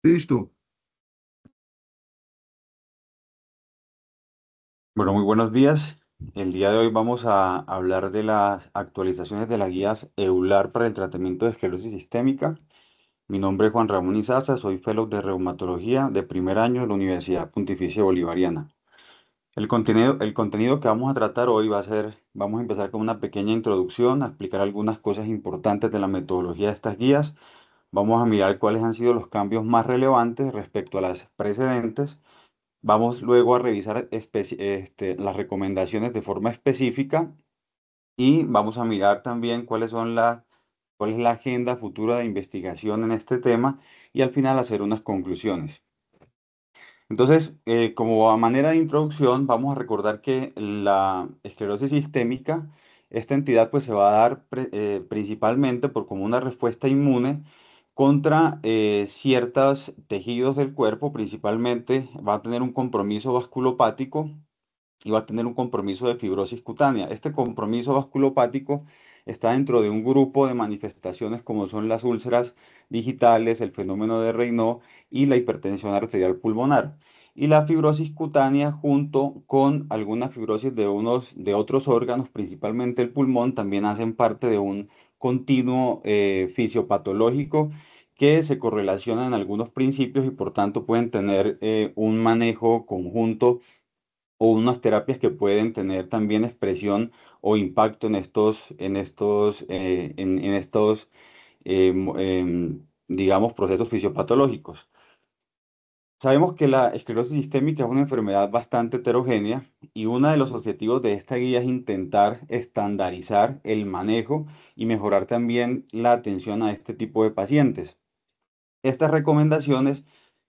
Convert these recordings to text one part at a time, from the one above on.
Listo. Bueno, muy buenos días. El día de hoy vamos a hablar de las actualizaciones de las guías EULAR para el tratamiento de esclerosis sistémica. Mi nombre es Juan Ramón Izaza, soy fellow de reumatología de primer año de la Universidad Pontificia Bolivariana. El contenido que vamos a tratar hoy vamos a empezar con una pequeña introducción, a explicar algunas cosas importantes de la metodología de estas guías. Vamos a mirar cuáles han sido los cambios más relevantes respecto a las precedentes. Vamos luego a revisar las recomendaciones de forma específica y vamos a mirar también cuál es la agenda futura de investigación en este tema y al final hacer unas conclusiones. Entonces, como a manera de introducción, vamos a recordar que la esclerosis sistémica, esta entidad pues se va a dar principalmente por como una respuesta inmune contra ciertos tejidos del cuerpo, principalmente va a tener un compromiso vasculopático y va a tener un compromiso de fibrosis cutánea. Este compromiso vasculopático está dentro de un grupo de manifestaciones como son las úlceras digitales, el fenómeno de Raynaud y la hipertensión arterial pulmonar. Y la fibrosis cutánea junto con alguna fibrosis de otros órganos, principalmente el pulmón, también hacen parte de un continuo fisiopatológico que se correlacionan en algunos principios y por tanto pueden tener un manejo conjunto o unas terapias que pueden tener también expresión o impacto en estos digamos, procesos fisiopatológicos. Sabemos que la esclerosis sistémica es una enfermedad bastante heterogénea y uno de los objetivos de esta guía es intentar estandarizar el manejo y mejorar también la atención a este tipo de pacientes. Estas recomendaciones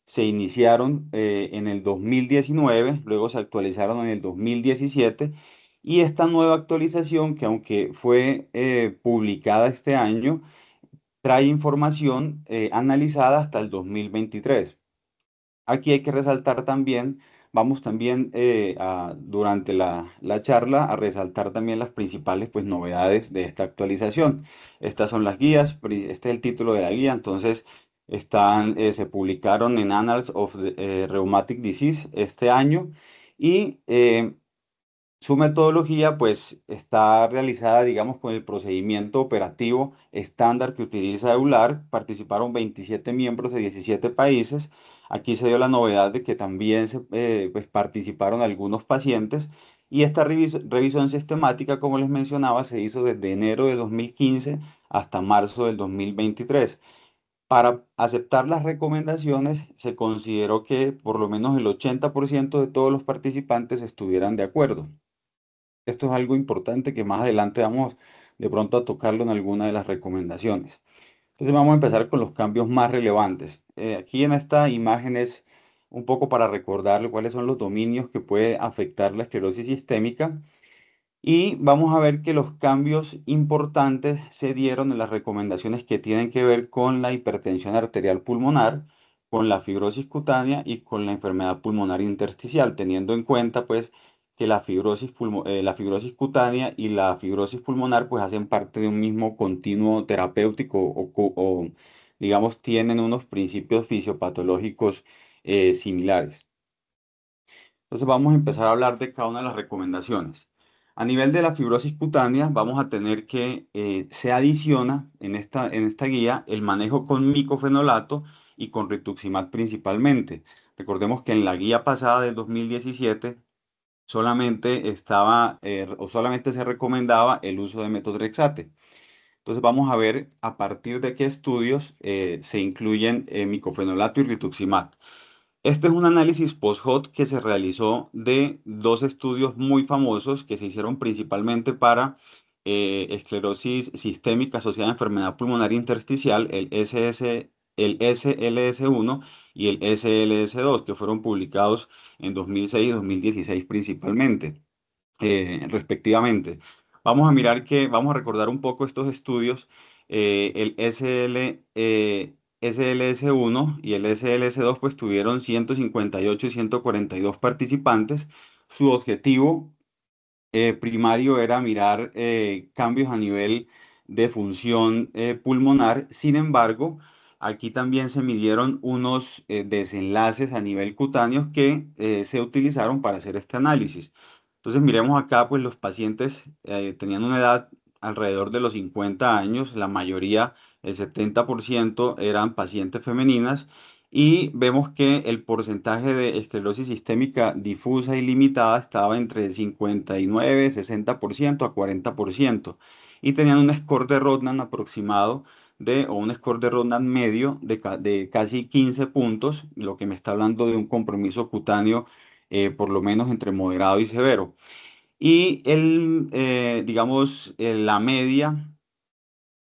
se iniciaron en el 2019, luego se actualizaron en el 2017 y esta nueva actualización, que aunque fue publicada este año, trae información analizada hasta el 2023. Aquí hay que resaltar también, vamos también durante la charla a resaltar también las principales pues, novedades de esta actualización. Estas son las guías, este es el título de la guía, entonces se publicaron en Annals of Rheumatic Disease este año y su metodología pues está realizada, digamos, con el procedimiento operativo estándar que utiliza EULAR. Participaron 27 miembros de 17 países. Aquí se dio la novedad de que también pues, participaron algunos pacientes y esta revisión sistemática, como les mencionaba, se hizo desde enero de 2015 hasta marzo del 2023. Para aceptar las recomendaciones, se consideró que por lo menos el 80% de todos los participantes estuvieran de acuerdo. Esto es algo importante que más adelante vamos de pronto a tocarlo en alguna de las recomendaciones. Entonces vamos a empezar con los cambios más relevantes. Aquí en esta imagen es un poco para recordar cuáles son los dominios que puede afectar la esclerosis sistémica y vamos a ver que los cambios importantes se dieron en las recomendaciones que tienen que ver con la hipertensión arterial pulmonar, con la fibrosis cutánea y con la enfermedad pulmonar intersticial, teniendo en cuenta pues que la fibrosis cutánea y la fibrosis pulmonar pues hacen parte de un mismo continuo terapéutico o, digamos tienen unos principios fisiopatológicos similares. Entonces vamos a empezar a hablar de cada una de las recomendaciones. A nivel de la fibrosis cutánea, vamos a tener que se adiciona en esta guía el manejo con micofenolato y con rituximab principalmente. Recordemos que en la guía pasada del 2017 solamente se recomendaba el uso de metotrexate. Entonces vamos a ver a partir de qué estudios se incluyen micofenolato y rituximab. Este es un análisis post-hoc que se realizó de dos estudios muy famosos que se hicieron principalmente para esclerosis sistémica asociada a enfermedad pulmonar intersticial, el SLS1 y el SLS2, que fueron publicados en 2006 y 2016 principalmente, respectivamente. Vamos a recordar un poco estos estudios. El SLS1 y el SLS2 pues tuvieron 158 y 142 participantes. Su objetivo primario era mirar cambios a nivel de función pulmonar. Sin embargo, aquí también se midieron unos desenlaces a nivel cutáneo que se utilizaron para hacer este análisis. Entonces, miremos acá, pues los pacientes tenían una edad alrededor de los 50 años, la mayoría, el 70% eran pacientes femeninas, y vemos que el porcentaje de esclerosis sistémica difusa y limitada estaba entre 59, 60% a 40%, y tenían un score de Rodnan aproximado o un score de Rodnan medio de casi 15 puntos, lo que me está hablando de un compromiso cutáneo por lo menos entre moderado y severo. Y digamos, la media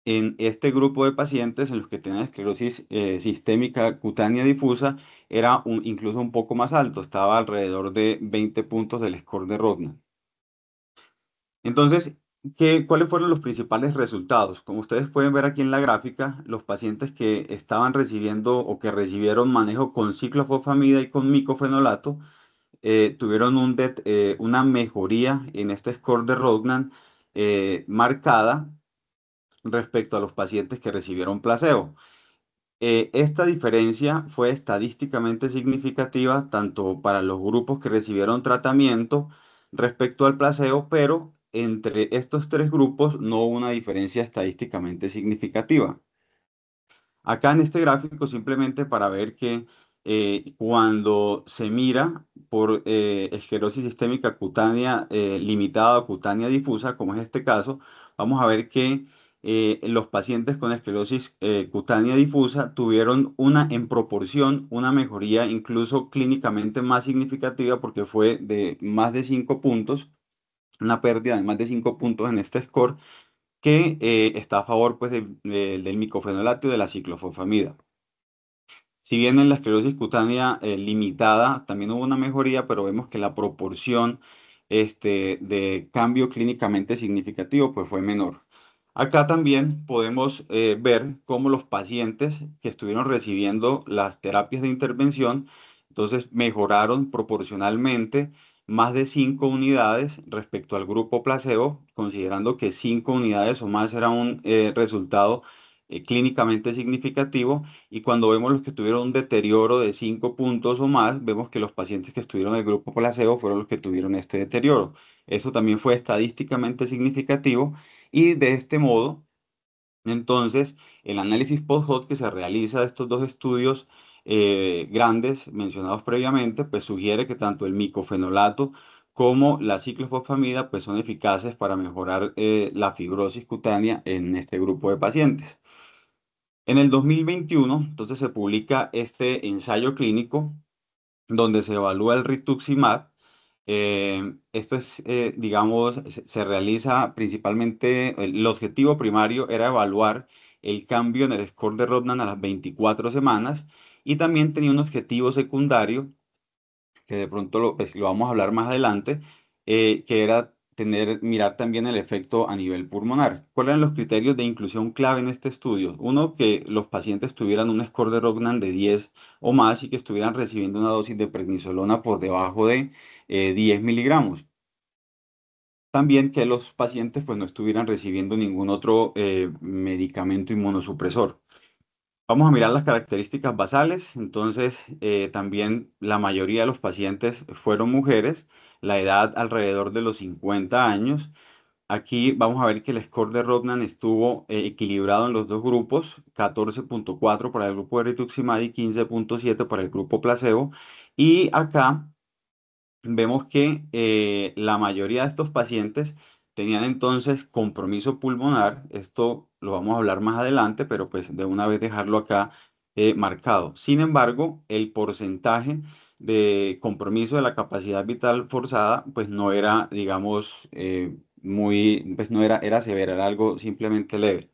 en este grupo de pacientes en los que tenían esclerosis sistémica cutánea difusa era incluso un poco más alto, estaba alrededor de 20 puntos del score de Rodnan. Entonces, ¿cuáles fueron los principales resultados? Como ustedes pueden ver aquí en la gráfica, los pacientes que estaban recibiendo o que recibieron manejo con ciclofosfamida y con micofenolato tuvieron una mejoría en este score de Rodnan marcada respecto a los pacientes que recibieron placebo. Esta diferencia fue estadísticamente significativa tanto para los grupos que recibieron tratamiento respecto al placebo, pero entre estos tres grupos no hubo una diferencia estadísticamente significativa. Acá en este gráfico simplemente para ver que cuando se mira por esclerosis sistémica cutánea limitada o cutánea difusa, como es este caso, vamos a ver que los pacientes con esclerosis cutánea difusa tuvieron en proporción, una mejoría incluso clínicamente más significativa porque fue de más de 5 puntos, una pérdida de más de 5 puntos en este score que está a favor pues, del micofenolato y de la ciclofosfamida. Si bien en la esclerosis cutánea limitada también hubo una mejoría, pero vemos que la proporción de cambio clínicamente significativo pues, fue menor. Acá también podemos ver cómo los pacientes que estuvieron recibiendo las terapias de intervención, entonces mejoraron proporcionalmente más de 5 unidades respecto al grupo placebo, considerando que 5 unidades o más era un resultado clínicamente significativo. Y cuando vemos los que tuvieron un deterioro de 5 puntos o más, vemos que los pacientes que estuvieron en el grupo placebo fueron los que tuvieron este deterioro. Eso también fue estadísticamente significativo y de este modo, entonces, el análisis post-hoc que se realiza de estos dos estudios grandes mencionados previamente, pues sugiere que tanto el micofenolato como la ciclofosfamida pues son eficaces para mejorar la fibrosis cutánea en este grupo de pacientes. En el 2021, entonces se publica este ensayo clínico donde se evalúa el rituximab. Esto es, digamos, se realiza principalmente, el objetivo primario era evaluar el cambio en el score de Rodnan a las 24 semanas y también tenía un objetivo secundario que de pronto pues, lo vamos a hablar más adelante, que era mirar también el efecto a nivel pulmonar. ¿Cuáles eran los criterios de inclusión clave en este estudio? Uno, que los pacientes tuvieran un score de Rodnan de 10 o más y que estuvieran recibiendo una dosis de prednisolona por debajo de 10 miligramos. También que los pacientes pues, no estuvieran recibiendo ningún otro medicamento inmunosupresor. Vamos a mirar las características basales. Entonces, también la mayoría de los pacientes fueron mujeres, la edad alrededor de los 50 años. Aquí vamos a ver que el score de Rodnan estuvo equilibrado en los dos grupos, 14,4 para el grupo de rituximab y 15,7 para el grupo placebo. Y acá vemos que la mayoría de estos pacientes tenían entonces compromiso pulmonar. Esto lo vamos a hablar más adelante, pero pues de una vez dejarlo acá marcado. Sin embargo, el porcentaje de compromiso de la capacidad vital forzada, pues no era, digamos, pues no era, era severa, era algo simplemente leve.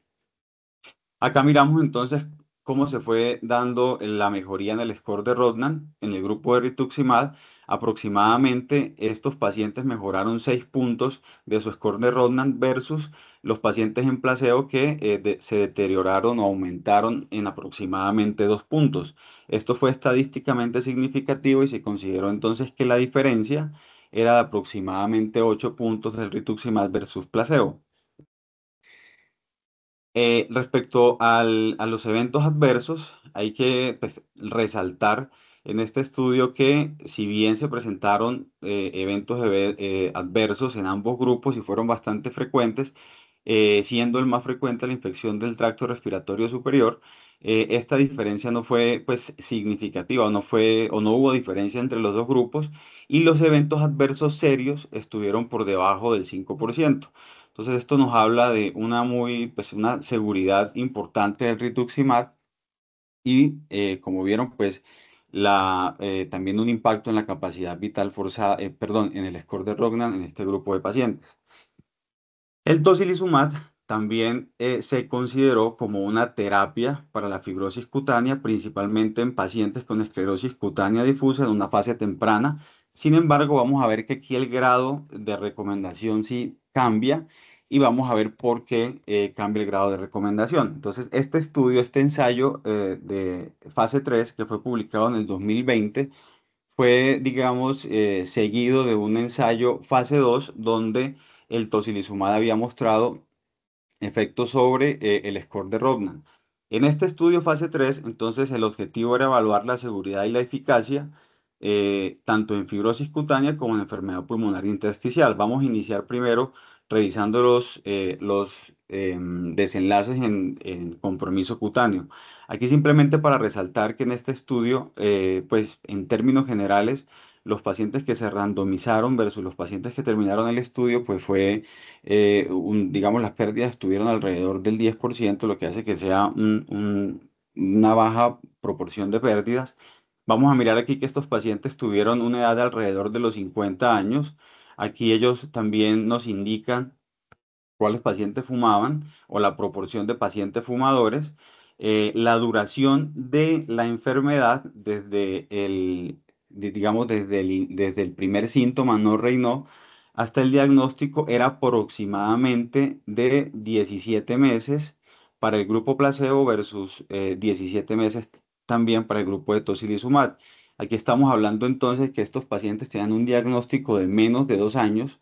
Acá miramos entonces cómo se fue dando la mejoría en el score de Rodnan en el grupo de rituximab. Aproximadamente estos pacientes mejoraron 6 puntos de su score de Rodnan versus los pacientes en placebo que se deterioraron o aumentaron en aproximadamente 2 puntos. Esto fue estadísticamente significativo y se consideró entonces que la diferencia era de aproximadamente 8 puntos del rituximab versus placebo. Respecto a los eventos adversos, hay que pues, resaltar en este estudio que si bien se presentaron eventos adversos en ambos grupos y fueron bastante frecuentes, siendo el más frecuente la infección del tracto respiratorio superior, esta diferencia no fue pues, significativa, o no hubo diferencia entre los dos grupos y los eventos adversos serios estuvieron por debajo del 5%. Entonces esto nos habla de pues una seguridad importante del rituximab y como vieron, pues también un impacto en la capacidad vital forzada, perdón, en el score de Rognan en este grupo de pacientes. El tocilizumab también se consideró como una terapia para la fibrosis cutánea, principalmente en pacientes con esclerosis cutánea difusa en una fase temprana. Sin embargo, vamos a ver que aquí el grado de recomendación sí cambia y vamos a ver por qué cambia el grado de recomendación. Entonces, este estudio, este ensayo de fase 3 que fue publicado en el 2020 fue, digamos, seguido de un ensayo fase 2 donde el tocilizumab había mostrado efectos sobre el score de Rodnan. En este estudio fase 3, entonces, el objetivo era evaluar la seguridad y la eficacia tanto en fibrosis cutánea como en enfermedad pulmonar intersticial. Vamos a iniciar primero revisando los desenlaces en compromiso cutáneo. Aquí simplemente para resaltar que en este estudio, pues en términos generales, los pacientes que se randomizaron versus los pacientes que terminaron el estudio, pues fue digamos, las pérdidas estuvieron alrededor del 10%, lo que hace que sea una baja proporción de pérdidas. Vamos a mirar aquí que estos pacientes tuvieron una edad de alrededor de los 50 años. Aquí ellos también nos indican cuáles pacientes fumaban o la proporción de pacientes fumadores, la duración de la enfermedad digamos, desde el primer síntoma no reinó hasta el diagnóstico era aproximadamente de 17 meses para el grupo placebo versus 17 meses también para el grupo de tocilizumab. Aquí estamos hablando entonces que estos pacientes tenían un diagnóstico de menos de 2 años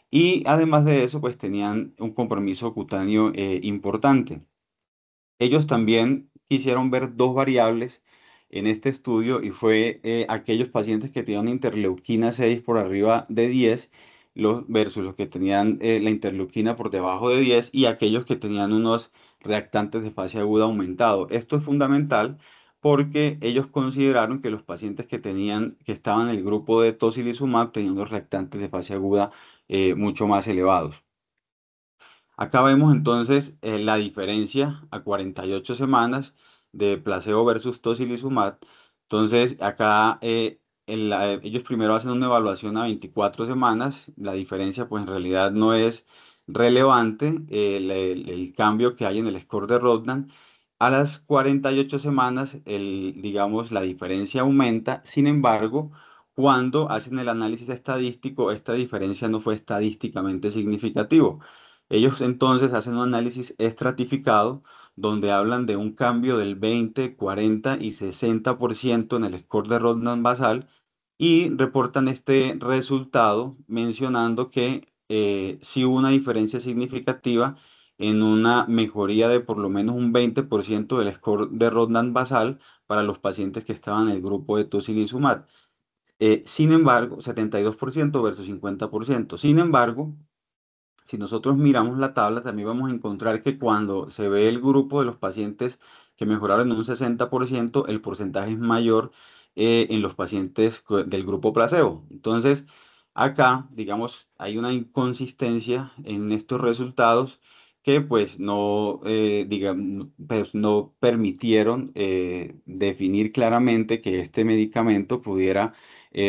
y además de eso, pues tenían un compromiso cutáneo importante. Ellos también quisieron ver dos variables en este estudio y fue aquellos pacientes que tenían interleuquina 6 por arriba de 10 versus los que tenían la interleuquina por debajo de 10 y aquellos que tenían unos reactantes de fase aguda aumentado. Esto es fundamental porque ellos consideraron que los pacientes que estaban en el grupo de tocilizumab tenían los reactantes de fase aguda mucho más elevados. Acá vemos entonces la diferencia a 48 semanas de placebo versus tocilizumab. Entonces, acá ellos primero hacen una evaluación a 24 semanas. La diferencia, pues en realidad no es relevante el cambio que hay en el score de Rodnan. A las 48 semanas, digamos, la diferencia aumenta. Sin embargo, cuando hacen el análisis estadístico, esta diferencia no fue estadísticamente significativo. Ellos entonces hacen un análisis estratificado donde hablan de un cambio del 20, 40 y 60% en el score de Rodnan basal y reportan este resultado mencionando que sí hubo una diferencia significativa en una mejoría de por lo menos un 20% del score de Rodnan basal para los pacientes que estaban en el grupo de tocilizumab. Sin embargo, 72% versus 50%. Sin embargo, si nosotros miramos la tabla, también vamos a encontrar que cuando se ve el grupo de los pacientes que mejoraron en un 60%, el porcentaje es mayor en los pacientes del grupo placebo. Entonces, acá, digamos, hay una inconsistencia en estos resultados que pues no, pues, no permitieron definir claramente que este medicamento pudiera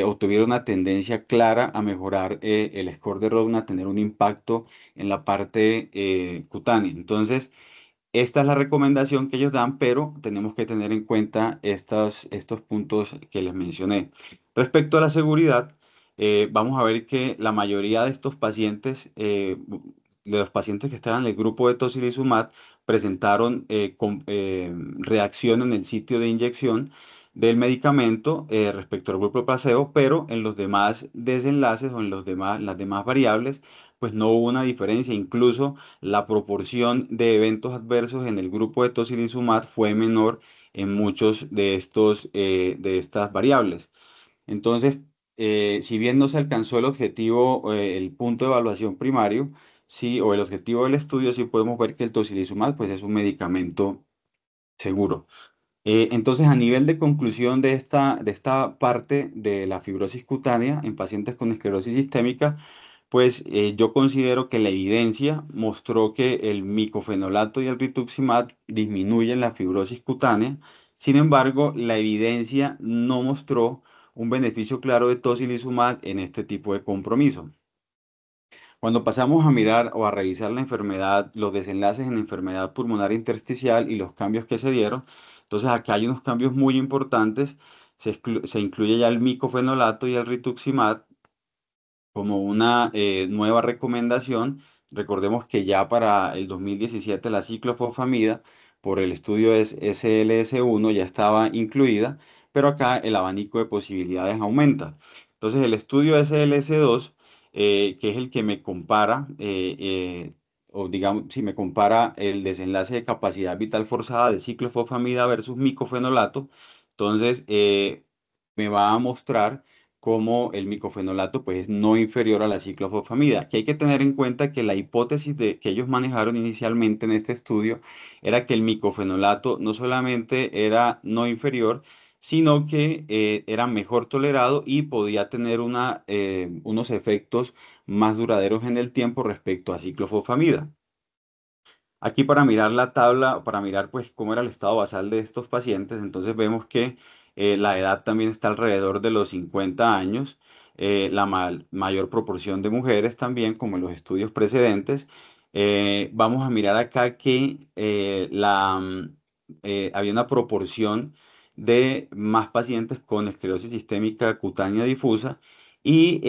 o tuviera una tendencia clara a mejorar el score de Rodnan, a tener un impacto en la parte cutánea. Entonces, esta es la recomendación que ellos dan, pero tenemos que tener en cuenta estos puntos que les mencioné. Respecto a la seguridad, vamos a ver que la mayoría de estos pacientes, de los pacientes que estaban en el grupo de tocilizumab, presentaron reacción en el sitio de inyección del medicamento respecto al grupo placebo, pero en los demás desenlaces o en las demás variables pues no hubo una diferencia. Incluso la proporción de eventos adversos en el grupo de tocilizumab fue menor en muchos de estas variables. Entonces, si bien no se alcanzó el objetivo, el punto de evaluación primario, sí, o el objetivo del estudio, sí podemos ver que el tocilizumab, pues, es un medicamento seguro. Entonces, a nivel de conclusión de esta parte de la fibrosis cutánea en pacientes con esclerosis sistémica, pues yo considero que la evidencia mostró que el micofenolato y el rituximab disminuyen la fibrosis cutánea. Sin embargo, la evidencia no mostró un beneficio claro de tocilizumab en este tipo de compromiso. Cuando pasamos a mirar o a revisar la enfermedad, los desenlaces en enfermedad pulmonar intersticial y los cambios que se dieron, entonces acá hay unos cambios muy importantes. Se incluye ya el micofenolato y el rituximab como una nueva recomendación. Recordemos que ya para el 2017 la ciclofosfamida por el estudio SLS1 ya estaba incluida, pero acá el abanico de posibilidades aumenta. Entonces el estudio SLS2, que es el que me compara, o digamos, si me compara el desenlace de capacidad vital forzada de ciclofosfamida versus micofenolato, entonces me va a mostrar como el micofenolato pues es no inferior a la ciclofosfamida. Que hay que tener en cuenta que la hipótesis que ellos manejaron inicialmente en este estudio era que el micofenolato no solamente era no inferior, sino que era mejor tolerado y podía tener unos efectos más duraderos en el tiempo respecto a ciclofosfamida. Aquí para mirar la tabla, para mirar pues cómo era el estado basal de estos pacientes, entonces vemos que la edad también está alrededor de los 50 años, mayor proporción de mujeres también, como en los estudios precedentes. Vamos a mirar acá que había una proporción de más pacientes con esclerosis sistémica cutánea difusa y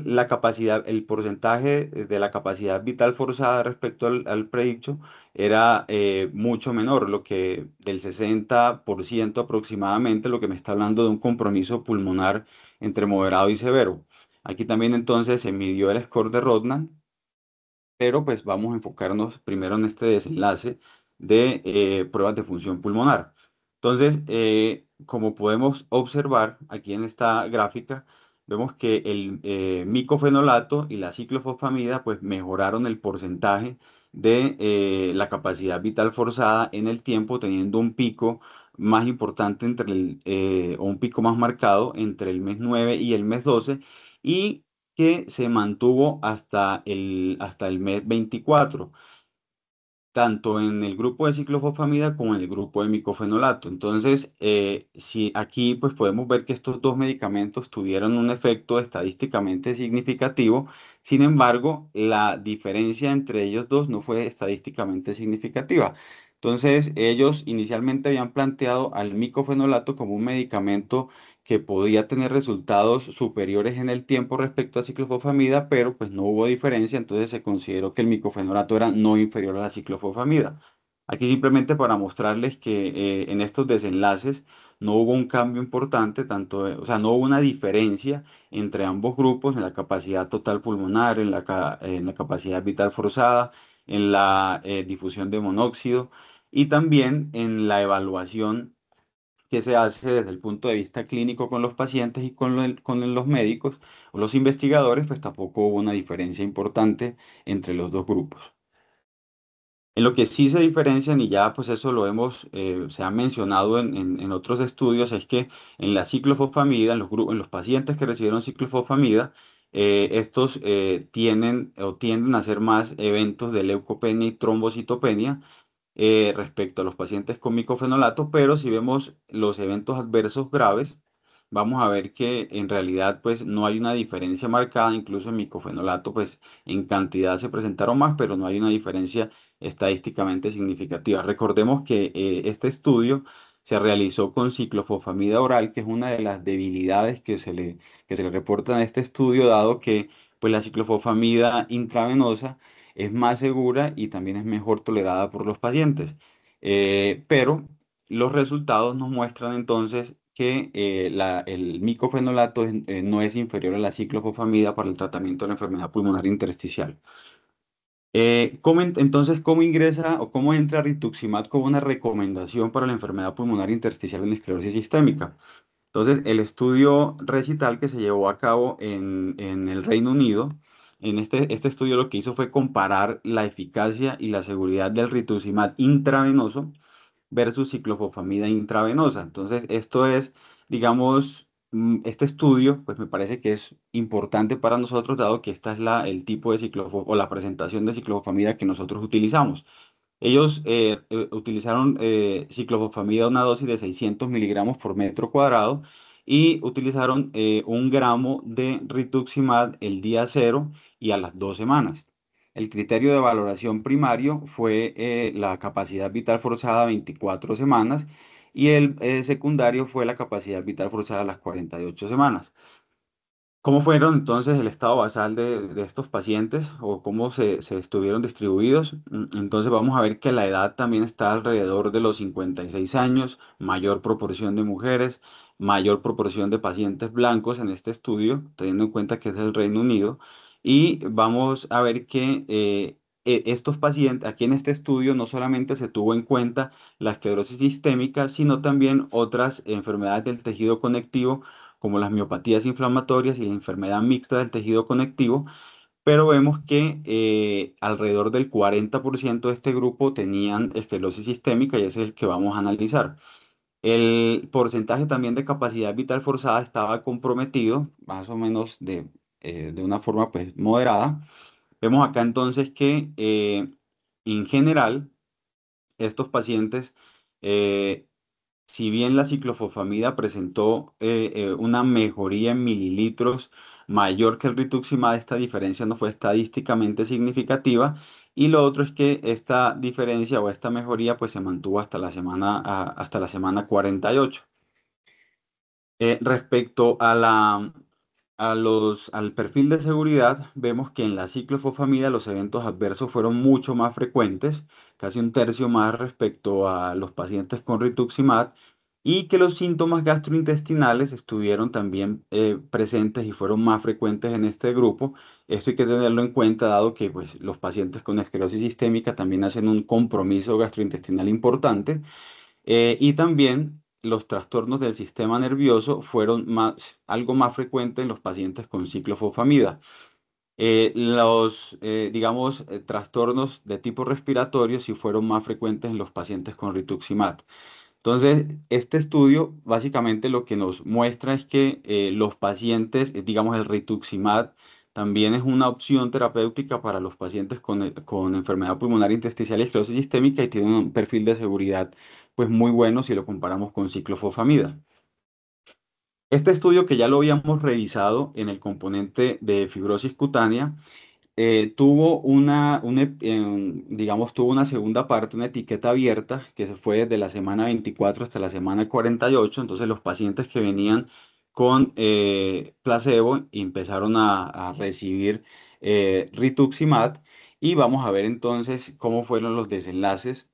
la capacidad, el porcentaje de la capacidad vital forzada respecto al predicho era mucho menor, lo que del 60% aproximadamente, lo que me está hablando de un compromiso pulmonar entre moderado y severo. Aquí también entonces se midió el score de Rodnan, pero pues vamos a enfocarnos primero en este desenlace de pruebas de función pulmonar. Entonces, como podemos observar aquí en esta gráfica, vemos que el micofenolato y la ciclofosfamida pues mejoraron el porcentaje de la capacidad vital forzada en el tiempo, teniendo un pico más importante o un pico más marcado entre el mes 9 y el mes 12 y que se mantuvo hasta el mes 24 tanto en el grupo de ciclofosfamida como en el grupo de micofenolato. Entonces, si aquí pues podemos ver que estos dos medicamentos tuvieron un efecto estadísticamente significativo, sin embargo, la diferencia entre ellos dos no fue estadísticamente significativa. Entonces, ellos inicialmente habían planteado al micofenolato como un medicamento que podía tener resultados superiores en el tiempo respecto a ciclofosfamida, pero pues no hubo diferencia, entonces se consideró que el micofenorato era no inferior a la ciclofosfamida. Aquí simplemente para mostrarles que en estos desenlaces no hubo un cambio importante, o sea, no hubo una diferencia entre ambos grupos en la capacidad total pulmonar, en la capacidad vital forzada, en la difusión de monóxido y también en la evaluación que se hace desde el punto de vista clínico con los pacientes y con los médicos o los investigadores, pues tampoco hubo una diferencia importante entre los dos grupos. En lo que sí se diferencian, y ya pues eso se ha mencionado en otros estudios, es que en la ciclofosfamida, en los pacientes que recibieron ciclofosfamida, estos tienden a hacer más eventos de leucopenia y trombocitopenia respecto a los pacientes con micofenolato, pero si vemos los eventos adversos graves, vamos a ver que en realidad pues no hay una diferencia marcada, incluso en micofenolato pues en cantidad se presentaron más, pero no hay una diferencia estadísticamente significativa. Recordemos que este estudio se realizó con ciclofosfamida oral, que es una de las debilidades que se le reportan a este estudio, dado que pues la ciclofosfamida intravenosa es más segura y también es mejor tolerada por los pacientes. Pero los resultados nos muestran entonces que el micofenolato no es inferior a la ciclofosfamida para el tratamiento de la enfermedad pulmonar intersticial. Entonces, ¿cómo ingresa o cómo entra rituximab como una recomendación para la enfermedad pulmonar intersticial en esclerosis sistémica? Entonces, el estudio recital que se llevó a cabo en el Reino Unido, en este estudio lo que hizo fue comparar la eficacia y la seguridad del rituximab intravenoso versus ciclofosfamida intravenosa. Entonces, esto es, digamos, este estudio, pues me parece que es importante para nosotros, dado que esta es el tipo de o la presentación de ciclofosfamida que nosotros utilizamos. Ellos utilizaron ciclofosfamida, una dosis de 600 miligramos por metro cuadrado, y utilizaron 1 gramo de rituximab el día cero y a las 2 semanas. El criterio de valoración primario fue la capacidad vital forzada a 24 semanas y el secundario fue la capacidad vital forzada a las 48 semanas. ¿Cómo fueron entonces el estado basal de estos pacientes o cómo se estuvieron distribuidos? Entonces vamos a ver que la edad también está alrededor de los 56 años, mayor proporción de mujeres, mayor proporción de pacientes blancos en este estudio, teniendo en cuenta que es el Reino Unido. Y vamos a ver que estos pacientes, aquí en este estudio, no solamente se tuvo en cuenta la esclerosis sistémica, sino también otras enfermedades del tejido conectivo como las miopatías inflamatorias y la enfermedad mixta del tejido conectivo, pero vemos que alrededor del 40% de este grupo tenían esclerosis sistémica y ese es el que vamos a analizar. El porcentaje también de capacidad vital forzada estaba comprometido, más o menos de una forma pues moderada. Vemos acá entonces que en general estos pacientes eh, si bien la ciclofosfamida presentó una mejoría en mililitros mayor que el rituximab, esta diferencia no fue estadísticamente significativa. Y lo otro es que esta diferencia o esta mejoría pues se mantuvo hasta la semana 48. Respecto al perfil de seguridad, vemos que en la ciclofosfamida los eventos adversos fueron mucho más frecuentes, casi un tercio más respecto a los pacientes con rituximab, y que los síntomas gastrointestinales estuvieron también presentes y fueron más frecuentes en este grupo. Esto hay que tenerlo en cuenta, dado que pues, los pacientes con esclerosis sistémica también hacen un compromiso gastrointestinal importante. Y también los trastornos del sistema nervioso fueron algo más frecuentes en los pacientes con ciclofosfamida. Digamos, trastornos de tipo respiratorio sí fueron más frecuentes en los pacientes con rituximab. Entonces, este estudio básicamente lo que nos muestra es que los pacientes, digamos, el rituximab también es una opción terapéutica para los pacientes con enfermedad pulmonar intersticial y esclerosis sistémica y tiene un perfil de seguridad pues muy bueno si lo comparamos con ciclofosfamida. Este estudio que ya lo habíamos revisado en el componente de fibrosis cutánea, tuvo digamos, tuvo una segunda parte, una etiqueta abierta, que se fue desde la semana 24 hasta la semana 48. Entonces, los pacientes que venían con placebo empezaron a recibir rituximab y vamos a ver entonces cómo fueron los desenlaces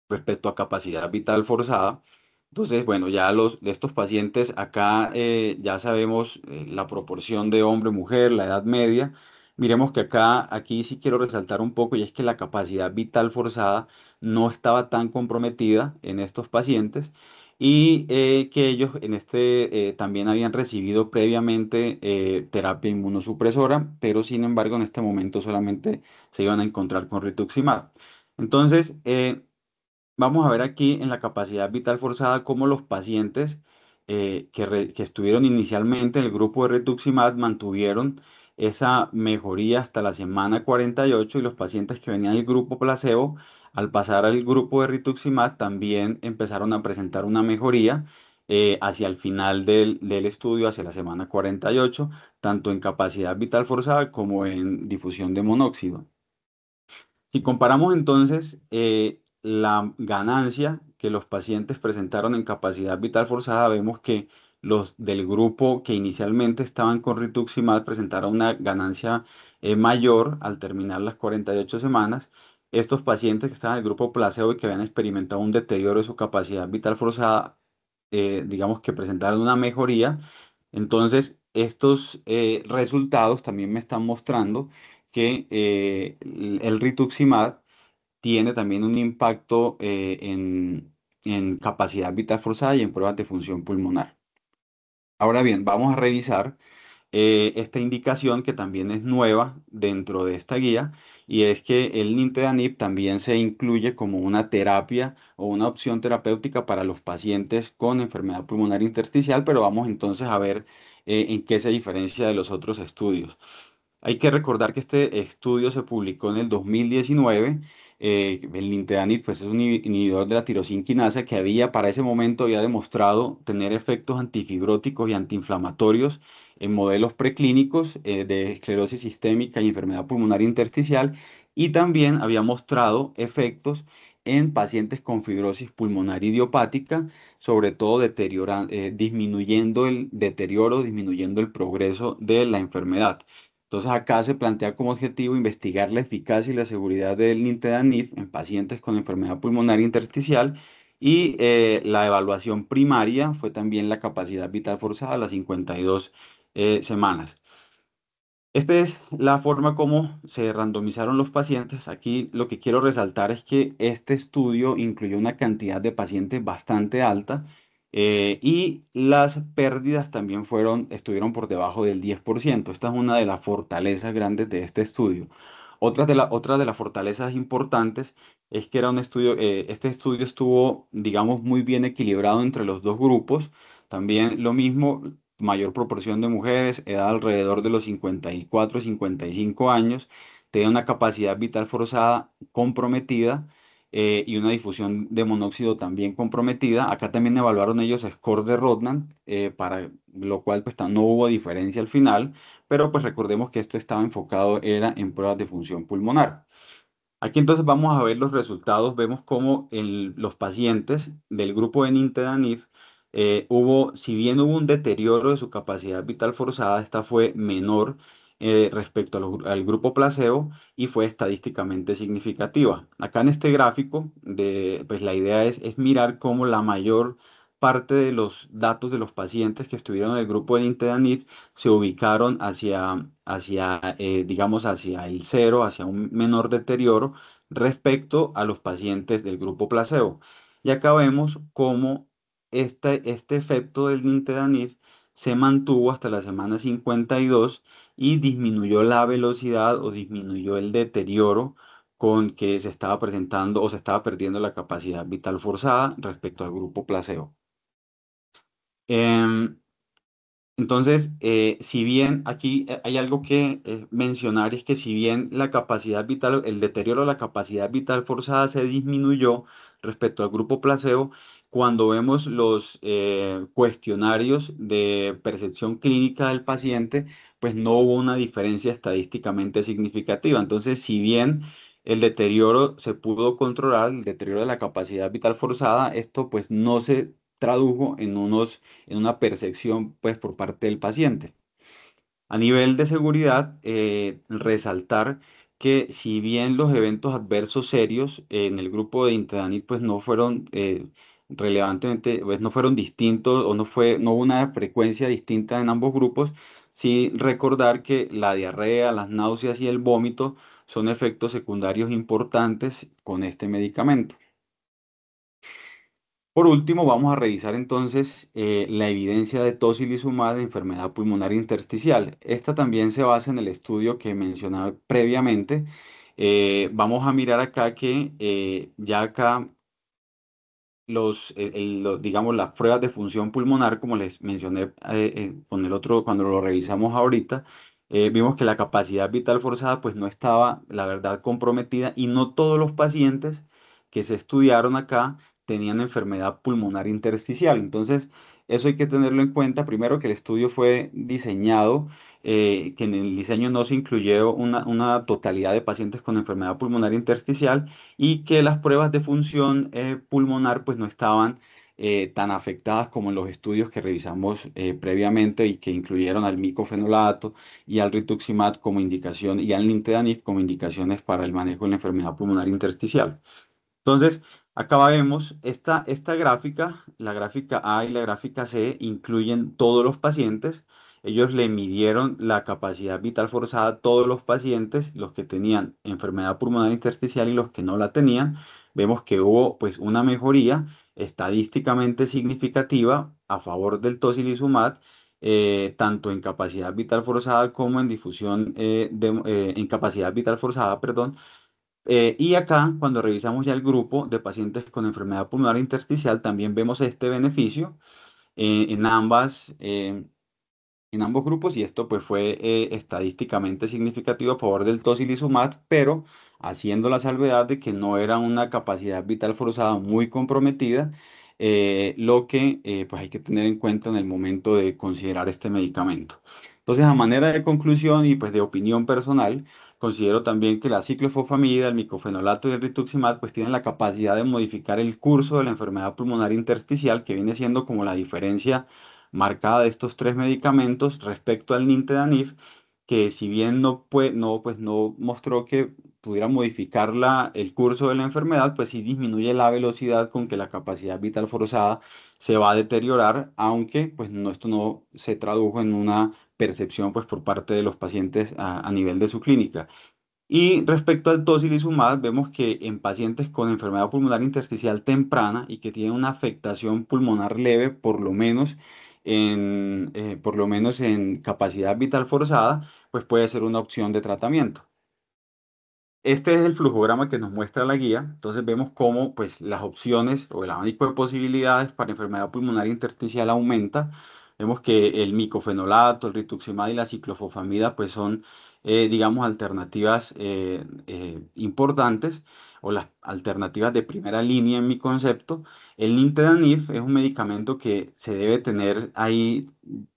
respecto a capacidad vital forzada. Entonces, bueno, ya de estos pacientes acá ya sabemos la proporción de hombre-mujer, la edad media. Miremos que aquí sí quiero resaltar un poco y es que la capacidad vital forzada no estaba tan comprometida en estos pacientes y que ellos también habían recibido previamente terapia inmunosupresora, pero sin embargo en este momento solamente se iban a encontrar con rituximab. Entonces, vamos a ver aquí en la capacidad vital forzada cómo los pacientes que estuvieron inicialmente en el grupo de rituximab mantuvieron esa mejoría hasta la semana 48 y los pacientes que venían del grupo placebo, al pasar al grupo de rituximab, también empezaron a presentar una mejoría hacia el final del estudio, hacia la semana 48, tanto en capacidad vital forzada como en difusión de monóxido. Si comparamos entonces la ganancia que los pacientes presentaron en capacidad vital forzada, vemos que los del grupo que inicialmente estaban con rituximab presentaron una ganancia mayor al terminar las 48 semanas. Estos pacientes que estaban en el grupo placebo y que habían experimentado un deterioro de su capacidad vital forzada digamos que presentaron una mejoría. Entonces, estos resultados también me están mostrando que el rituximab tiene también un impacto en capacidad vital forzada y en pruebas de función pulmonar. Ahora bien, vamos a revisar esta indicación que también es nueva dentro de esta guía, y es que el nintedanib también se incluye como una terapia o una opción terapéutica para los pacientes con enfermedad pulmonar intersticial, pero vamos entonces a ver en qué se diferencia de los otros estudios. Hay que recordar que este estudio se publicó en el 2019. El nintedanib pues, es un inhibidor de la tirosina quinasa que para ese momento había demostrado tener efectos antifibróticos y antiinflamatorios en modelos preclínicos de esclerosis sistémica y enfermedad pulmonar intersticial, y también había mostrado efectos en pacientes con fibrosis pulmonar idiopática, sobre todo disminuyendo el deterioro, disminuyendo el progreso de la enfermedad. Entonces acá se plantea como objetivo investigar la eficacia y la seguridad del nintedanib en pacientes con enfermedad pulmonar intersticial, y la evaluación primaria fue también la capacidad vital forzada a las 52 semanas. Esta es la forma como se randomizaron los pacientes. Aquí lo que quiero resaltar es que este estudio incluyó una cantidad de pacientes bastante alta, y las pérdidas también estuvieron por debajo del 10%. Esta es una de las fortalezas grandes de este estudio. Otra de las fortalezas importantes es que este estudio estuvo, digamos, muy bien equilibrado entre los dos grupos. También lo mismo, mayor proporción de mujeres, edad alrededor de los 54, 55 años, tenía una capacidad vital forzada comprometida, y una difusión de monóxido también comprometida. Acá también evaluaron ellos score de Rodnan, para lo cual pues, no hubo diferencia al final, pero pues recordemos que esto estaba enfocado era en pruebas de función pulmonar. Aquí entonces vamos a ver los resultados. Vemos cómo los pacientes del grupo de nintedanib si bien hubo un deterioro de su capacidad vital forzada, esta fue menor respecto al grupo placebo y fue estadísticamente significativa. Acá en este gráfico, pues la idea es mirar cómo la mayor parte de los datos de los pacientes que estuvieron en el grupo de nintedanib se ubicaron digamos, hacia el cero, hacia un menor deterioro respecto a los pacientes del grupo placebo. Y acá vemos cómo este efecto del nintedanib se mantuvo hasta la semana 52 y disminuyó la velocidad o disminuyó el deterioro con que se estaba presentando o se estaba perdiendo la capacidad vital forzada respecto al grupo placebo. Em, entonces, si bien aquí hay algo que mencionar, es que si bien la capacidad vital, el deterioro de la capacidad vital forzada se disminuyó respecto al grupo placebo, cuando vemos los cuestionarios de percepción clínica del paciente, pues no hubo una diferencia estadísticamente significativa. Entonces, si bien el deterioro se pudo controlar, el deterioro de la capacidad vital forzada, esto pues no se tradujo en una percepción pues por parte del paciente. A nivel de seguridad, resaltar que si bien los eventos adversos serios en el grupo de Intradanib pues no fueron relevantemente, pues no fueron distintos, o no hubo una frecuencia distinta en ambos grupos, sí recordar que la diarrea, las náuseas y el vómito son efectos secundarios importantes con este medicamento. Por último, vamos a revisar entonces la evidencia de tocilizumab de enfermedad pulmonar intersticial. Esta también se basa en el estudio que mencionaba previamente. Vamos a mirar acá que ya acá digamos, las pruebas de función pulmonar, como les mencioné con el otro, cuando lo revisamos ahorita, vimos que la capacidad vital forzada pues no estaba, la verdad, comprometida, y no todos los pacientes que se estudiaron acá tenían enfermedad pulmonar intersticial. Entonces, eso hay que tenerlo en cuenta. Primero, que el estudio fue diseñado, que en el diseño no se incluyó una totalidad de pacientes con enfermedad pulmonar intersticial, y que las pruebas de función pulmonar pues no estaban tan afectadas como en los estudios que revisamos previamente, y que incluyeron al micofenolato y al rituximab como indicación, y al nintedanib como indicaciones para el manejo de la enfermedad pulmonar intersticial. Entonces, Acá vemos esta gráfica, la gráfica A y la gráfica C incluyen todos los pacientes. Ellos le midieron la capacidad vital forzada a todos los pacientes, los que tenían enfermedad pulmonar intersticial y los que no la tenían. Vemos que hubo pues una mejoría estadísticamente significativa a favor del tocilizumab, tanto en capacidad vital forzada como en difusión en capacidad vital forzada, perdón. Y acá, cuando revisamos ya el grupo de pacientes con enfermedad pulmonar intersticial, también vemos este beneficio en en ambos grupos, y esto pues fue estadísticamente significativo a favor del tocilizumab, pero haciendo la salvedad de que no era una capacidad vital forzada muy comprometida, lo que pues hay que tener en cuenta en el momento de considerar este medicamento. Entonces, a manera de conclusión y pues de opinión personal, considero también que la ciclofosfamida, el micofenolato y el rituximab pues tienen la capacidad de modificar el curso de la enfermedad pulmonar intersticial, que viene siendo como la diferencia marcada de estos tres medicamentos respecto al nintedanib, que si bien no mostró que pudiera modificar el curso de la enfermedad, pues sí disminuye la velocidad con que la capacidad vital forzada se va a deteriorar, aunque pues no, esto no se tradujo en una percepción pues por parte de los pacientes a nivel de su clínica. Y respecto al tocilizumab, vemos que en pacientes con enfermedad pulmonar intersticial temprana y que tienen una afectación pulmonar leve, por lo menos en capacidad vital forzada, pues puede ser una opción de tratamiento. Este es el flujograma que nos muestra la guía. Entonces vemos cómo pues, las opciones o el abanico de posibilidades para enfermedad pulmonar intersticial aumenta. Vemos que el micofenolato, el rituximab y la ciclofosfamida pues, son, digamos, alternativas importantes o las alternativas de primera línea en mi concepto. El nintedanib es un medicamento que se debe tener ahí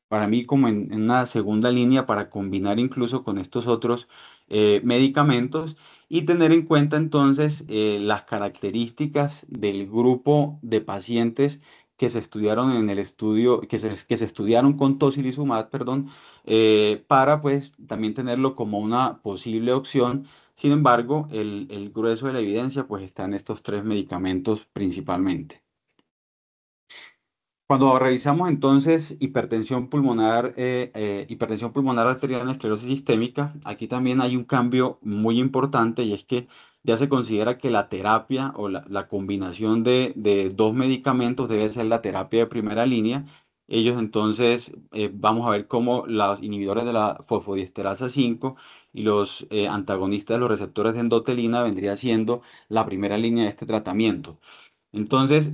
para mí como en una segunda línea para combinar incluso con estos otros medicamentos y tener en cuenta entonces las características del grupo de pacientes que se estudiaron en el estudio, que se estudiaron con tocilizumab, perdón, para pues también tenerlo como una posible opción. Sin embargo, el grueso de la evidencia pues está en estos tres medicamentos principalmente. Cuando revisamos entonces hipertensión pulmonar arterial, esclerosis sistémica, aquí también hay un cambio muy importante, y es que ya se considera que la terapia o la combinación de dos medicamentos debe ser la terapia de primera línea. Ellos entonces vamos a ver cómo los inhibidores de la fosfodiesterasa 5 y los antagonistas de los receptores de endotelina vendría siendo la primera línea de este tratamiento. Entonces,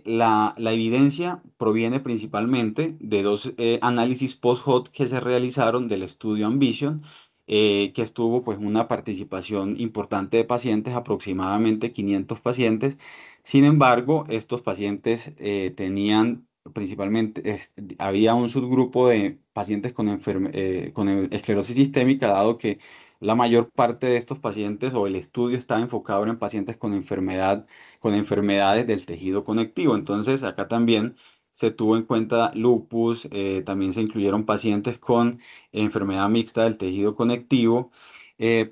la evidencia proviene principalmente de dos análisis post-hoc que se realizaron del estudio Ambition, que estuvo pues una participación importante de pacientes, aproximadamente 500 pacientes. Sin embargo, estos pacientes tenían principalmente, había un subgrupo de pacientes con esclerosis sistémica, dado que la mayor parte de estos pacientes o el estudio estaba enfocado en pacientes con enfermedades del tejido conectivo. Entonces, acá también se tuvo en cuenta lupus, también se incluyeron pacientes con enfermedad mixta del tejido conectivo,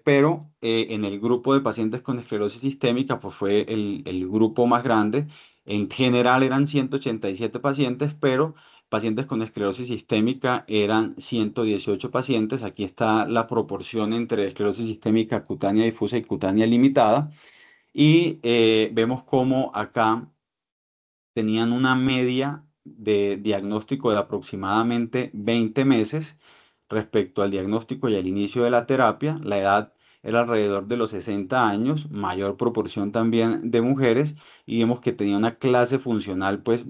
pero en el grupo de pacientes con esclerosis sistémica, pues fue el grupo más grande. En general eran 187 pacientes, pero pacientes con esclerosis sistémica eran 118 pacientes. Aquí está la proporción entre esclerosis sistémica cutánea difusa y cutánea limitada. Y vemos cómo acá tenían una media de diagnóstico de aproximadamente 20 meses respecto al diagnóstico y al inicio de la terapia. La edad era alrededor de los 60 años, mayor proporción también de mujeres, y vemos que tenía una clase funcional pues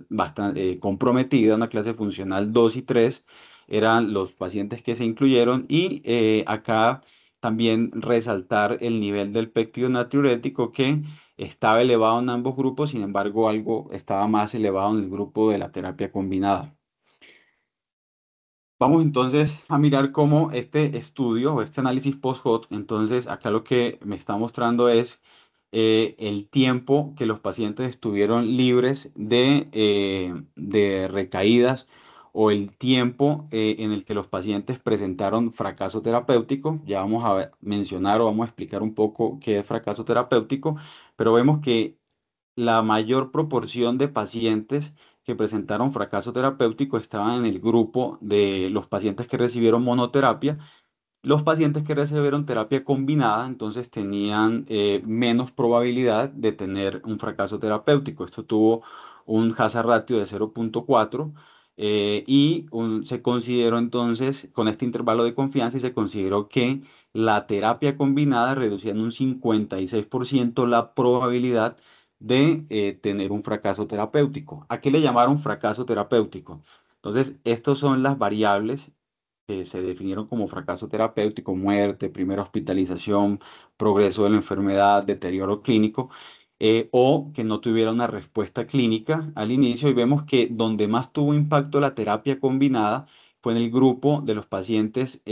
bastante comprometida, una clase funcional 2 y 3 eran los pacientes que se incluyeron. Y acá también resaltar el nivel del péptido natriurético, que estaba elevado en ambos grupos. Sin embargo, algo estaba más elevado en el grupo de la terapia combinada. Vamos entonces a mirar cómo este estudio o este análisis post-hoc, entonces acá lo que me está mostrando es el tiempo que los pacientes estuvieron libres de recaídas, o el tiempo en el que los pacientes presentaron fracaso terapéutico. Ya vamos a mencionar o vamos a explicar un poco qué es fracaso terapéutico, pero vemos que la mayor proporción de pacientes que presentaron fracaso terapéutico estaban en el grupo de los pacientes que recibieron monoterapia. Los pacientes que recibieron terapia combinada entonces tenían menos probabilidad de tener un fracaso terapéutico. Esto tuvo un hazard ratio de 0,4 se consideró entonces con este intervalo de confianza y se consideró que la terapia combinada reducía en un 56% la probabilidad de tener un fracaso terapéutico. ¿A qué le llamaron fracaso terapéutico? Entonces, estas son las variables que se definieron como fracaso terapéutico: muerte, primera hospitalización, progreso de la enfermedad, deterioro clínico, o que no tuviera una respuesta clínica al inicio. Y vemos que donde más tuvo impacto la terapia combinada fue en el grupo de los pacientes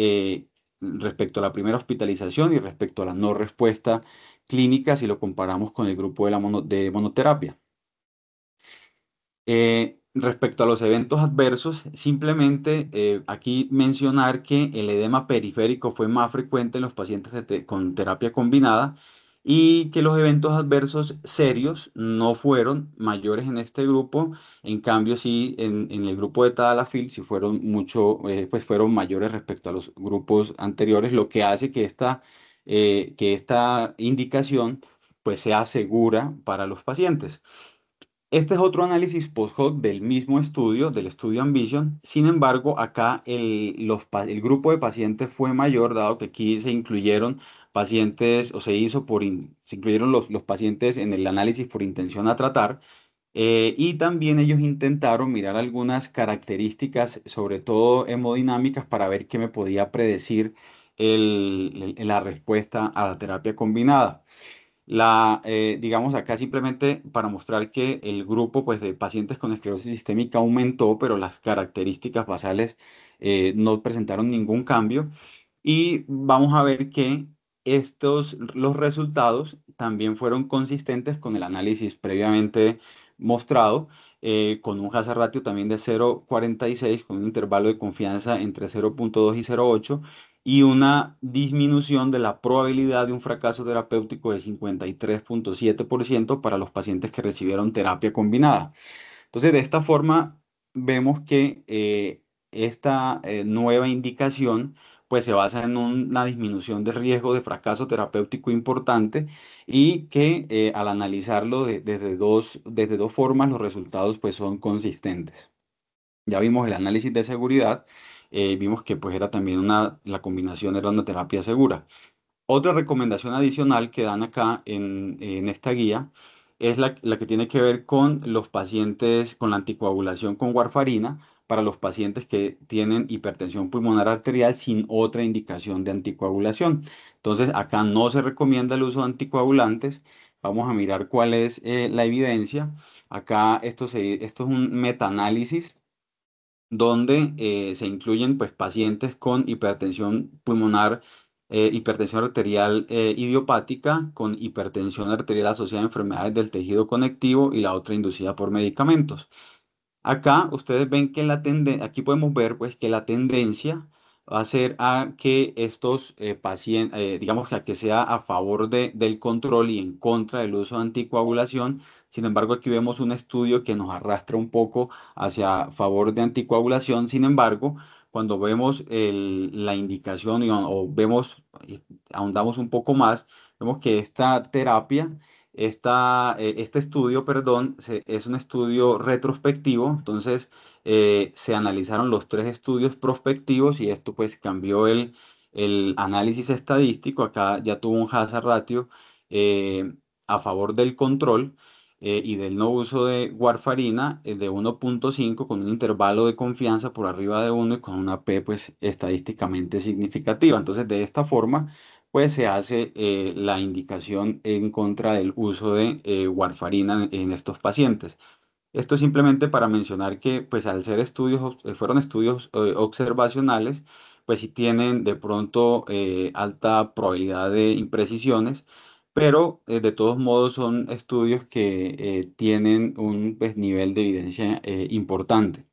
respecto a la primera hospitalización y respecto a la no respuesta clínica si lo comparamos con el grupo de de monoterapia. Respecto a los eventos adversos, simplemente aquí mencionar que el edema periférico fue más frecuente en los pacientes con terapia combinada y que los eventos adversos serios no fueron mayores en este grupo. En cambio, sí, en el grupo de Tadalafil sí fueron pues fueron mayores respecto a los grupos anteriores, lo que hace que esta indicación pues sea segura para los pacientes. Este es otro análisis post-hoc del mismo estudio, del estudio Ambition. Sin embargo, acá el grupo de pacientes fue mayor, dado que aquí se incluyeron pacientes, o se incluyeron los pacientes en el análisis por intención a tratar. Y también ellos intentaron mirar algunas características, sobre todo hemodinámicas, para ver qué me podía predecir la respuesta a la terapia combinada. Digamos acá simplemente para mostrar que el grupo pues, de pacientes con esclerosis sistémica aumentó, pero las características basales no presentaron ningún cambio. Y vamos a ver que los resultados también fueron consistentes con el análisis previamente mostrado, con un hazard ratio también de 0,46, con un intervalo de confianza entre 0,2 y 0,8, y una disminución de la probabilidad de un fracaso terapéutico de 53,7% para los pacientes que recibieron terapia combinada. Entonces, de esta forma, vemos que esta nueva indicación pues se basa en una disminución del riesgo de fracaso terapéutico importante y que al analizarlo desde dos formas, los resultados pues son consistentes. Ya vimos el análisis de seguridad, vimos que pues era también la combinación era una terapia segura. Otra recomendación adicional que dan acá en esta guía es la que tiene que ver con los pacientes con la anticoagulación con warfarina para los pacientes que tienen hipertensión pulmonar arterial sin otra indicación de anticoagulación. Entonces, acá no se recomienda el uso de anticoagulantes. Vamos a mirar cuál es la evidencia. Acá esto es un metaanálisis donde se incluyen pues, pacientes con hipertensión pulmonar, hipertensión arterial idiopática, con hipertensión arterial asociada a enfermedades del tejido conectivo y la otra inducida por medicamentos. Acá ustedes ven que aquí podemos ver pues que la tendencia va a ser a que estos pacientes, digamos que a que sea a favor del control y en contra del uso de anticoagulación. Sin embargo, aquí vemos un estudio que nos arrastra un poco hacia favor de anticoagulación. Sin embargo, cuando vemos la indicación o vemos, ahondamos un poco más, vemos que esta terapia este estudio, perdón, es un estudio retrospectivo. Entonces se analizaron los tres estudios prospectivos y esto pues cambió el análisis estadístico. Acá ya tuvo un hazard ratio eh, a favor del control y del no uso de warfarina de 1,5, con un intervalo de confianza por arriba de 1 y con una P pues estadísticamente significativa. Entonces de esta forma pues se hace la indicación en contra del uso de warfarina en estos pacientes. Esto es simplemente para mencionar que, pues al ser estudios, fueron estudios observacionales, pues sí tienen de pronto alta probabilidad de imprecisiones, pero de todos modos son estudios que tienen un pues, nivel de evidencia importante.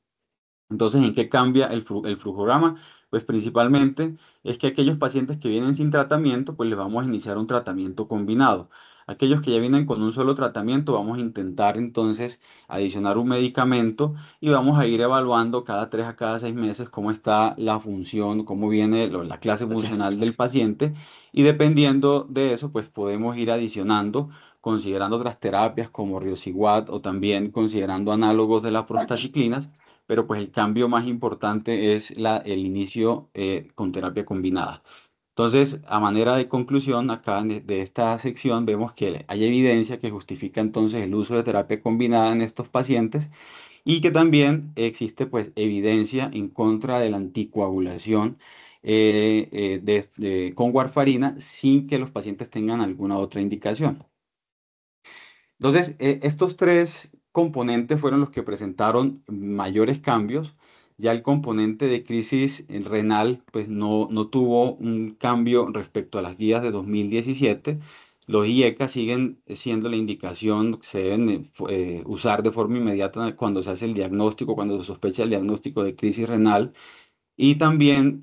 Entonces, ¿en qué cambia el flujograma? Pues principalmente es que aquellos pacientes que vienen sin tratamiento, pues les vamos a iniciar un tratamiento combinado. Aquellos que ya vienen con un solo tratamiento, vamos a intentar entonces adicionar un medicamento y vamos a ir evaluando cada 3 a cada 6 meses cómo está la función, cómo viene la clase funcional del paciente y dependiendo de eso, pues podemos ir adicionando, considerando otras terapias como Riociguat o también considerando análogos de las prostaciclinas, pero pues el cambio más importante es el inicio con terapia combinada. Entonces, a manera de conclusión, acá de esta sección vemos que hay evidencia que justifica entonces el uso de terapia combinada en estos pacientes y que también existe pues evidencia en contra de la anticoagulación con warfarina sin que los pacientes tengan alguna otra indicación. Entonces, estos tres componentes fueron los que presentaron mayores cambios. Ya el componente de crisis renal pues no tuvo un cambio respecto a las guías de 2017. Los IECA siguen siendo la indicación que se deben usar de forma inmediata cuando se hace el diagnóstico, cuando se sospecha el diagnóstico de crisis renal y también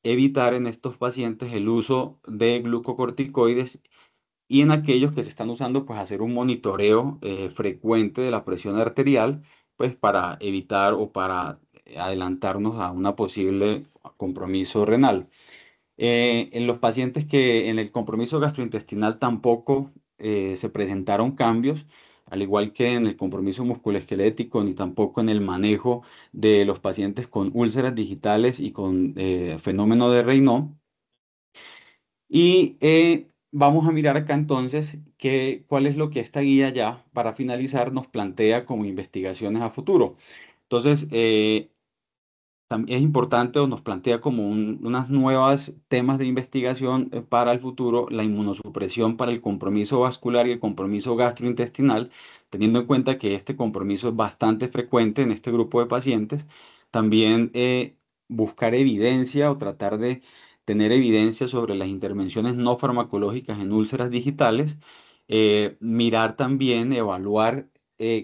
evitar en estos pacientes el uso de glucocorticoides y en aquellos que se están usando, pues hacer un monitoreo frecuente de la presión arterial, pues para evitar o para adelantarnos a una posible compromiso renal. En los pacientes que en el compromiso gastrointestinal tampoco se presentaron cambios, al igual que en el compromiso musculoesquelético, ni tampoco en el manejo de los pacientes con úlceras digitales y con fenómeno de Raynaud. Y vamos a mirar acá entonces cuál es lo que esta guía ya, para finalizar, nos plantea como investigaciones a futuro. Entonces, es importante o nos plantea como unas nuevas temas de investigación para el futuro, la inmunosupresión para el compromiso vascular y el compromiso gastrointestinal, teniendo en cuenta que este compromiso es bastante frecuente en este grupo de pacientes. También buscar evidencia o tratar de tener evidencia sobre las intervenciones no farmacológicas en úlceras digitales. Mirar también, evaluar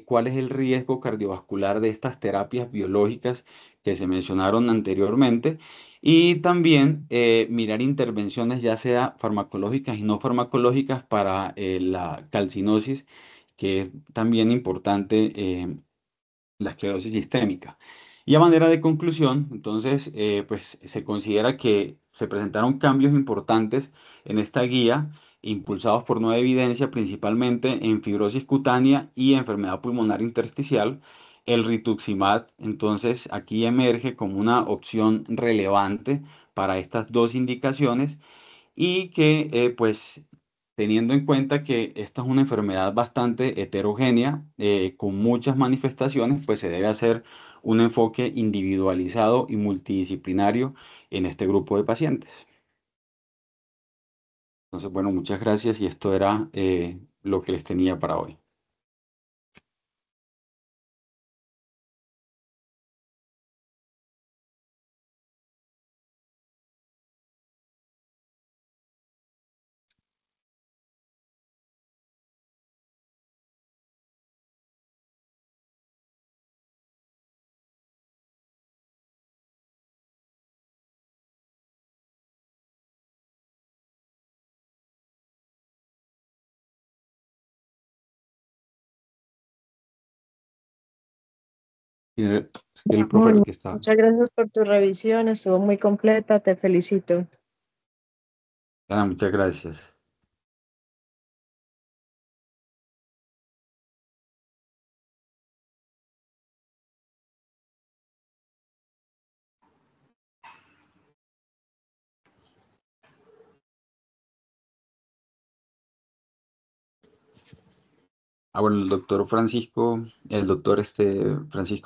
cuál es el riesgo cardiovascular de estas terapias biológicas que se mencionaron anteriormente y también mirar intervenciones ya sea farmacológicas y no farmacológicas para la calcinosis, que es también importante la esclerosis sistémica. Y a manera de conclusión, entonces, pues se considera que se presentaron cambios importantes en esta guía, impulsados por nueva evidencia, principalmente en fibrosis cutánea y enfermedad pulmonar intersticial. El rituximab, entonces, aquí emerge como una opción relevante para estas dos indicaciones y que pues teniendo en cuenta que esta es una enfermedad bastante heterogénea, con muchas manifestaciones, pues se debe hacer un enfoque individualizado y multidisciplinario en este grupo de pacientes. Entonces, bueno, muchas gracias y esto era lo que les tenía para hoy. Y el Muy profe bien. que está. Muchas gracias por tu revisión, estuvo muy completa, te felicito. Ah, muchas gracias. Ah, bueno, el doctor Francisco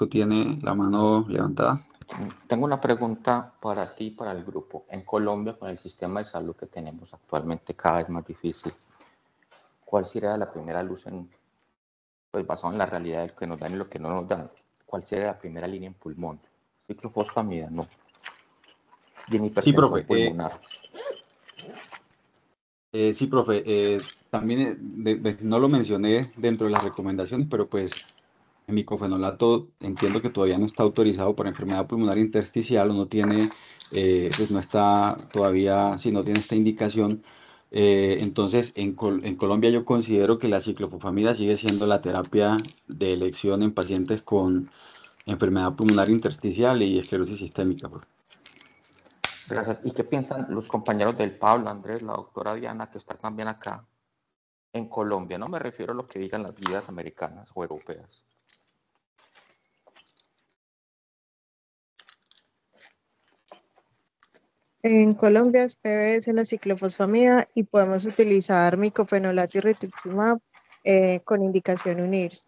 tiene la mano levantada. Tengo una pregunta para ti y para el grupo. En Colombia, con el sistema de salud que tenemos actualmente cada vez más difícil, ¿cuál sería la primera luz pues basado en la realidad de que nos dan y lo que no nos dan? ¿Cuál sería la primera línea en pulmón? Ciclofosfamida, no. Y en Sí, hipertensión profe. pulmonar. Sí, profe, también no lo mencioné dentro de las recomendaciones, pero pues el micofenolato entiendo que todavía no está autorizado para enfermedad pulmonar intersticial o no tiene, pues no está todavía, si no tiene esta indicación Entonces, en Colombia yo considero que la ciclofosfamida sigue siendo la terapia de elección en pacientes con enfermedad pulmonar intersticial y esclerosis sistémica, pues. Gracias. ¿Y qué piensan los compañeros del Pablo, Andrés, la doctora Diana, que está también acá en Colombia? No me refiero a lo que digan las guías americanas o europeas. En Colombia es PBS la ciclofosfamida y podemos utilizar micofenolato y rituximab con indicación UNIRS.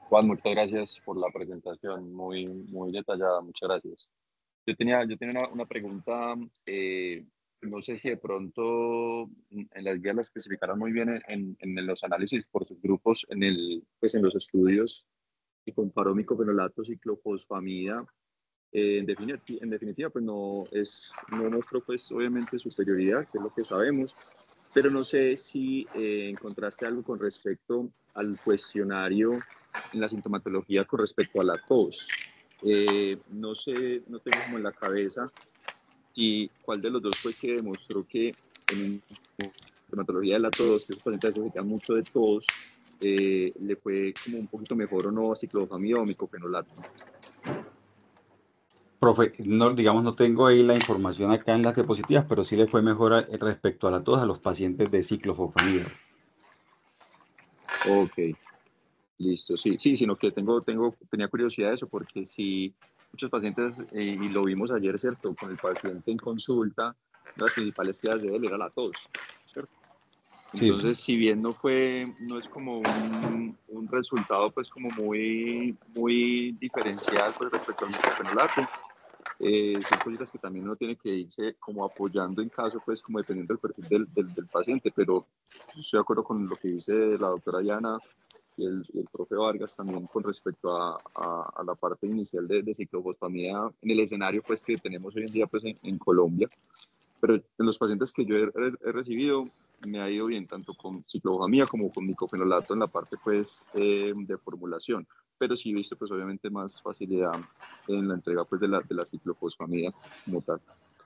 Juan, muchas gracias por la presentación, muy detallada, muchas gracias. Yo tenía una pregunta, no sé si de pronto en las guías la especificaron muy bien en los análisis por sus grupos, pues en los estudios que comparó micofenolato, ciclofosfamida. En definitiva, pues no mostró pues obviamente superioridad, que es lo que sabemos, pero no sé si encontraste algo con respecto al cuestionario en la sintomatología con respecto a la tos. No sé, no tengo como en la cabeza si cuál de los dos fue que demostró que en sintomatología de la tos, que esos pacientes se quedan mucho de tos, le fue como un poquito mejor o no a ciclofosfamida o micofenolato. Profe, no, digamos, no tengo ahí la información acá en las diapositivas, pero sí le fue mejor respecto a la tos a los pacientes de ciclofosfamida. Ok, listo, sí, sino que tenía curiosidad de eso, porque si muchos pacientes, y lo vimos ayer, ¿cierto? Con el paciente en consulta, una de las principales quejas de él era la tos, ¿cierto? Sí, Entonces, si bien no es como un resultado pues como muy diferencial pues, respecto al micofenolato, son cositas que también uno tiene que irse como apoyando en caso, pues como dependiendo del perfil del paciente, pero estoy de acuerdo con lo que dice la doctora Diana y el profe Vargas también con respecto a la parte inicial de ciclofosfamida en el escenario pues que tenemos hoy en día pues en Colombia, pero en los pacientes que yo he recibido me ha ido bien tanto con ciclofosfamida como con micofenolato en la parte pues de formulación, pero sí he visto pues obviamente más facilidad en la entrega pues de la ciclofosfamida como tal.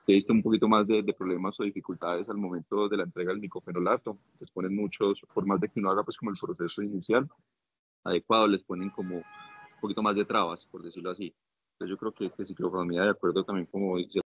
He visto un poquito más de problemas o dificultades al momento de la entrega del micofenolato. Les ponen muchos, por más de que uno haga pues como el proceso inicial adecuado, les ponen como un poquito más de trabas, por decirlo así. Entonces yo creo que ciclofosfamida, de acuerdo también como dice